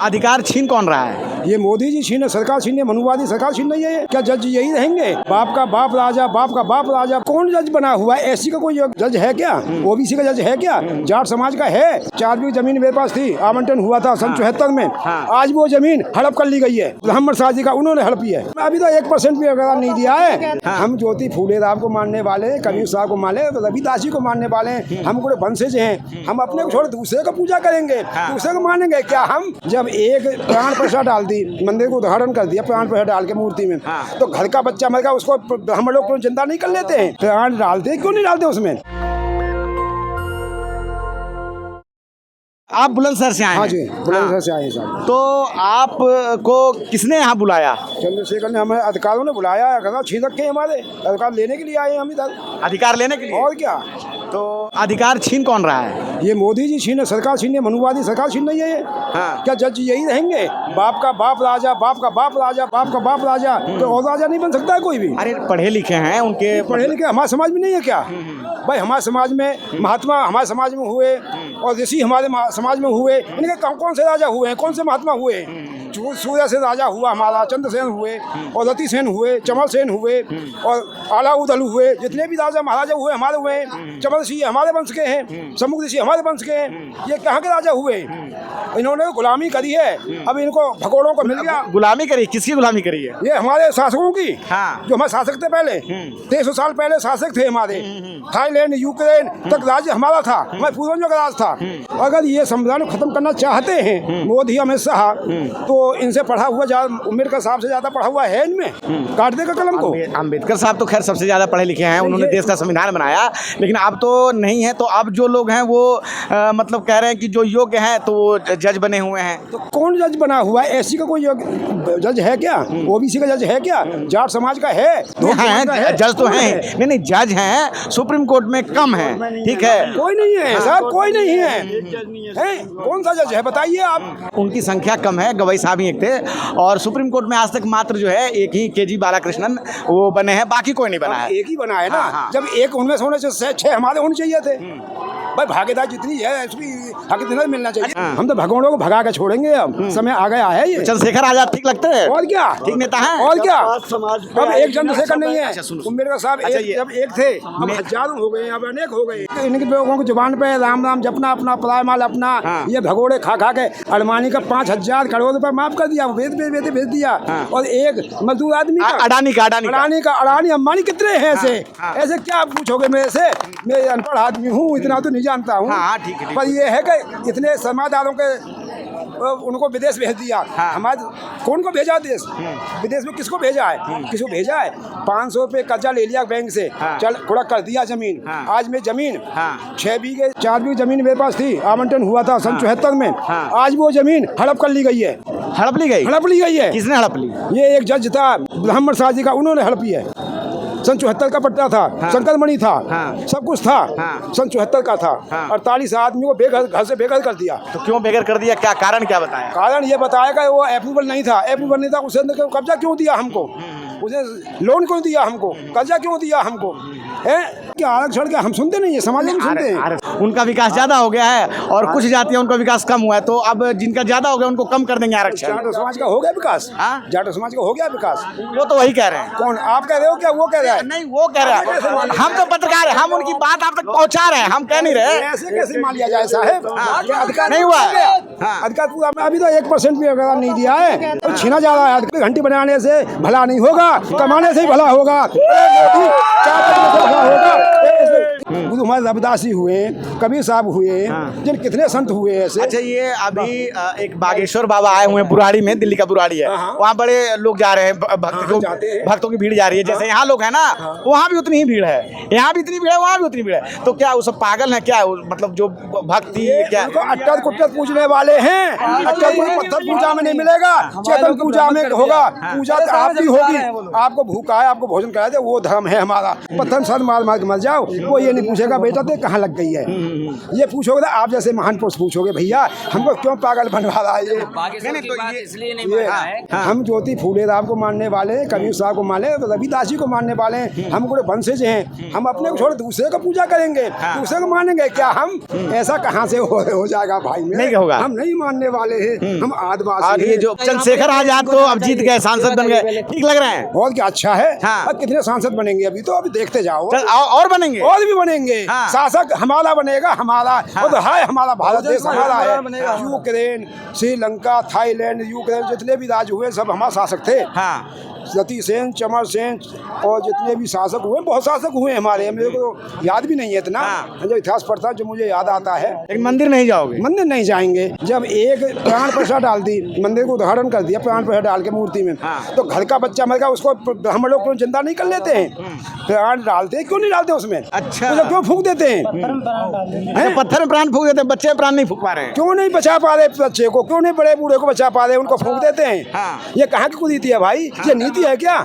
अधिकार छीन कौन रहा है? ये मोदी जी छीने, सरकार छीन, मनुवादी सरकार छीन रही है। क्या जज यही रहेंगे? बाप का बाप राजा, बाप का बाप राजा। कौन जज बना हुआ है? एससी का कोई जज है क्या? ओबीसी का जज है क्या? जाट समाज का है। 4 बीघा जमीन मेरे पास थी, आवंटन हुआ था सन 74 में। आज वो जमीन हड़प कर ली गई है। मोहम्मद शाह जी का उन्होंने हड़पी है। अभी तो 1% भी अगर नहीं दिया है। हम ज्योति फूले राम को मानने वाले, कबीर साहब को माने, रविदास जी को मानने वाले, हम पूरे वंशज हैं। हम अपने को छोड़ दूसरे का पूजा करेंगे, दूसरे को मानेंगे क्या? हम जब एक प्राण प्रतिष्ठा डाल दी, मंदिर को उदाहरण कर दिया प्राण प्रतिष्ठा डाल के मूर्ति में, तो घर का बच्चा मर गया, उसको हम लोग क्यों जिंदा नहीं कर लेते हैं? प्राण डालते क्यों नहीं डालते उसमें? आप बुलंदशहर से आए हाँ हैं? जी, बुलंदशहर से आए हैं साहब। तो आपको किसने यहाँ बुलाया? चंद्रशेखर ने, हमें अधिकारों ने बुलाया है। छीन रखे हमारे अधिकार लेने के लिए आए हैं हम इधर। अधिकार लेने के लिए? और क्या? तो अधिकार छीन कौन रहा है? ये मोदी जी छीने, सरकार छीन, मनुवादी सरकार छीन रही है। क्या जज यही रहेंगे? बाप का बाप राजा, बाप का बाप राजा, बाप का बाप राजा। तो और राजा नहीं बन सकता है कोई भी? अरे पढ़े लिखे हैं, उनके पढ़े लिखे हमारे समाज में नहीं है क्या? भाई हमारे समाज में महात्मा हमारे समाज में हुए और ऋषि हमारे समाज में हुए। इनके कौन से राजा हुए हैं? कौन से महात्मा हुए? सूर्य से राजा हुआ हमारा, चंद्रसेन हुए और रति सेन हुए, चमल सेन हुए और आलाउद्दीन हुए। जितने भी राजा महाराजा हुए हमारे हुए हैं। चमल सिंह हमारे वंश के हैं, समुद्र ऋषि हमारे वंश के हैं। ये कहाँ के राजा हुए? इन्होंने गुलामी करी है, अब इनको भगोड़ों को मिल गया। गुलामी करी? किसकी गुलामी करी है? ये हमारे शासकों की। जो हमारे शासक थे पहले, 300 साल पहले शासक थे हमारे। थाईलैंड, यूक्रेन तक राज्य हमारा था, हमारे पूर्वजों का राज था। अगर ये संविधान खत्म करना चाहते हैं मोदी अमित शाह, तो इनसे पढ़ा हुआ उम्र का साहब से ज्यादा पढ़ा हुआ है इनमें? काट देगा कलम को। अम्बेडकर साहब तो खैर सबसे ज्यादा पढ़े लिखे हैं, उन्होंने देश का संविधान बनाया। लेकिन अब तो नहीं है, तो अब जो लोग हैं वो मतलब कह रहे हैं कि जो योग्य हैं तो वो जज बने हुए हैं। तो कौन जज बना हुआ है? एससी का कोई जज है क्या? ओबीसी का जज है क्या? जाट समाज का है? जज तो हैं, नहीं जज हैं, सुप्रीम कोर्ट में कम है, ठीक है। कोई नहीं है साहब, कोई नहीं है। कौन सा जज है बताइए आप? उनकी संख्या कम है, गवाई साहब ही एक थे। और सुप्रीम कोर्ट में आज तक मात्र जो है एक ही केजी बालाकृष्णन वो बने हैं, बाकी कोई नहीं बना है। एक ही बना है ना। जब एक उनमें से होने से 6 हमारे होने चाहिए थे। भाई भागीदार जितनी है उसकी हक इतना मिलना चाहिए। हम तो भगवानों को भगा के छोड़ेंगे, अब समय आ गया है। ये चंद्रशेखर आजाद ठीक लगते हैं? और क्या, ठीक नेता है। और क्या? अब एक चंद्रशेखर नहीं है, अम्बेडकर साहब जब एक थे, अब हजारों हो गए, अब अनेक हो गए। इनके लोगों की जुबान पे राम राम जपना, अपना पराय माल अपना, ये भगोड़े खा खा के अडवाणी का 5000 करोड़ रुपए माफ कर दिया, भेज दिया। और एक मजदूर आदमी का, अडानी अंबानी कितने हैं ऐसे क्या आप पूछोगे मेरे से? मैं अनपढ़ आदमी हूँ, इतना तो नहीं जानता हूँ। पर ये है कि इतने समाजदारों के उनको विदेश भेज दिया। हमारे कौन को भेजा देश? विदेश में किसको भेजा है? किसको भेजा है? 500 रुपये कर्जा ले लिया बैंक से, चल थोड़ा कर दिया जमीन। आज में जमीन 6 बीघे 4 बीघे जमीन मेरे पास थी, आवंटन हुआ था सन 74 में। आज वो जमीन हड़प कर ली गई है। हड़प ली गई है? किसने हड़प ली? ये एक जज था मोहम्मद शाह जी का, उन्होंने हड़पी है। सन 74 का पट्टा था, शंकर मणि था, सब कुछ था। सन 74 का था। 48 आदमी को घर से बेघर कर दिया। तो क्यों बेघर कर दिया? क्या कारण क्या बताया? कारण ये बताया वो अप्रूवल नहीं था। उसे अंदर कब्जा क्यों दिया हमको? उसे लोन क्यों दिया हमको? कर्जा क्यों दिया हमको? है क्या आरक्षण? क्या हम सुनते नहीं है? समाज में सुनते हैं। उनका विकास ज्यादा हो गया है और कुछ जातियां उनका विकास कम हुआ है, तो अब जिनका ज्यादा हो गया उनको कम कर देंगे आरक्षण। जाट समाज का हो गया विकास? जाट समाज का हो गया विकास? वो तो वही कह रहे हैं। कौन? आप कह रहे हो क्या? वो कह रहा है? नहीं, वो कह रहा है। हम तो पत्रकार हैं, हम उनकी बात आप तक पहुंचा रहे हैं, हम कह नहीं रहे। ऐसे कैसे मान लिया जाए साहब? अधिकार नहीं हुआ है। अधिकार पूरा अभी तो 1% भी अगर नहीं दिया है, तो छीना जा रहा है। घंटी बनाने से भला नहीं होगा, कमाने से ही भला होगा। गुरु हमारे रविदास जी हुए, कबीर साहब हुए, जिन कितने संत हुए ऐसे। अच्छा, ये अभी एक बागेश्वर बाबा आए हुए हैं बुराड़ी में, दिल्ली का बुराड़ी है, वहाँ बड़े लोग जा रहे हैं, भक्तों की भीड़ जा रही है। जैसे यहाँ लोग हैं ना, वहाँ भी उतनी ही भीड़ है, यहाँ भी इतनी भीड़ है, वहाँ भी उतनी भीड़ है। तो क्या वो सब पागल है क्या? मतलब जो भक्ति क्या अट्टर कुट्टर पूजने वाले हैं। अट्टर पत्थर पूजा में नहीं मिलेगा, चेतन पूजा में होगा। पूजा तो आपकी होगी, आपको भूखा है, आपको भोजन कराया, वो धर्म है हमारा। पत्थर सर मार मार के मर जाओ, वो ये नहीं पूछे दूसरे का बेटा तो कहाँ लग गई है। ये पूछोगे तो आप जैसे महान पुरुष पूछोगे भैया हमको क्यों पागल बनवा रहा है ये इसलिए नहीं माना है। हम ज्योति फूले राम को मानने वाले, कबीर साहब को माने, रविदास जी को मानने वाले हैं, हम पूरे वंशज हैं। हम अपने को छोड़ दूसरे को पूजा करेंगे, दूसरे को मानेंगे क्या? हम ऐसा कहाँ से हो जाएगा भाई में? नहीं होगा। हम नहीं मानने वाले हैं, हम आदिवासी। और ये जो चंद्रशेखर आजाद तो अब जीत गए, सांसद बन गए, ठीक लग रहे हैं? बहुत क्या अच्छा है। हाँ। अब कितने सांसद बनेंगे अभी तो, अभी देखते जाओ। और बनेंगे, और भी बनेंगे। हाँ। शासक हमारा बनेगा, हमारा वो तो है, हमारा भारत देश हमारा है। यूक्रेन, श्रीलंका, थाईलैंड, यूक्रेन जितने भी राज्य हुए सब हमारे शासक थे। हाँ। सती सेन, चमर सेन और जितने भी शासक हुए, बहुत शासक हुए हमारे, मेरे को याद भी नहीं है इतना। हाँ। जो इतिहास पढ़ता जो मुझे याद आता है। एक मंदिर नहीं जाओगे? मंदिर नहीं जाएंगे। जब एक प्राण प्रतिष्ठा डाल दी, मंदिर को उदाहरण कर दिया प्राण प्रतिष्ठा डाल के मूर्ति में, हाँ। तो घर का बच्चा मर गया उसको हम लोग क्यों जिंदा नहीं कर लेते हैं? प्राण डालते क्यों नहीं डालते उसमें? अच्छा। तो क्यों फूंक देते हैं? पत्थर में प्राण फूंक देते हैं, बच्चे प्राण नहीं फूंक पा रहे हैं। क्यों नहीं बचा पा रहे बच्चे को? क्यों नहीं बड़े बूढ़े को बचा पा रहे? उनको फूंक देते हैं। हाँ। ये कहाँ की कुरीति है भाई? ये नीति है क्या?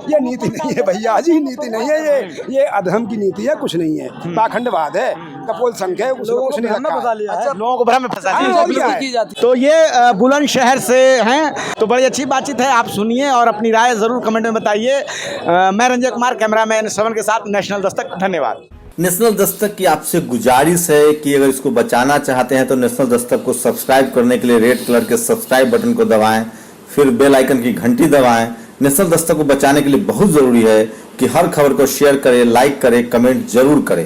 ये नीति नहीं है भैया जी, नीति नहीं है ये अधर्म की नीति है, कुछ नहीं है। पाखंडवाद है, कपोल संघ है, उसमें कुछ नहीं रखा है। अच्छा, लोगों को भ्रम में फंसा हाँ, दिया। और क्या है? तो ये बुलंदशहर से हैं, तो बड़ी अच्छी बातचीत है। आप सुनिए और अपनी राय जरूर कमेंट में बताइए। मैं रंजय कुमार, कैमरामैन श्रवण के साथ, नेशनल दस्तक। धन्यवाद। नेशनल दस्तक की आपसे गुजारिश है कि अगर इसको बचाना चाहते हैं तो नेशनल दस्तक को सब्सक्राइब करने के लिए रेड कलर के सब्सक्राइब बटन को दबाएं, फिर बेल आइकन की घंटी दबाएं। नेशनल दस्तक को बचाने के लिए बहुत जरूरी है कि हर खबर को शेयर करें, लाइक करें, कमेंट जरूर करें।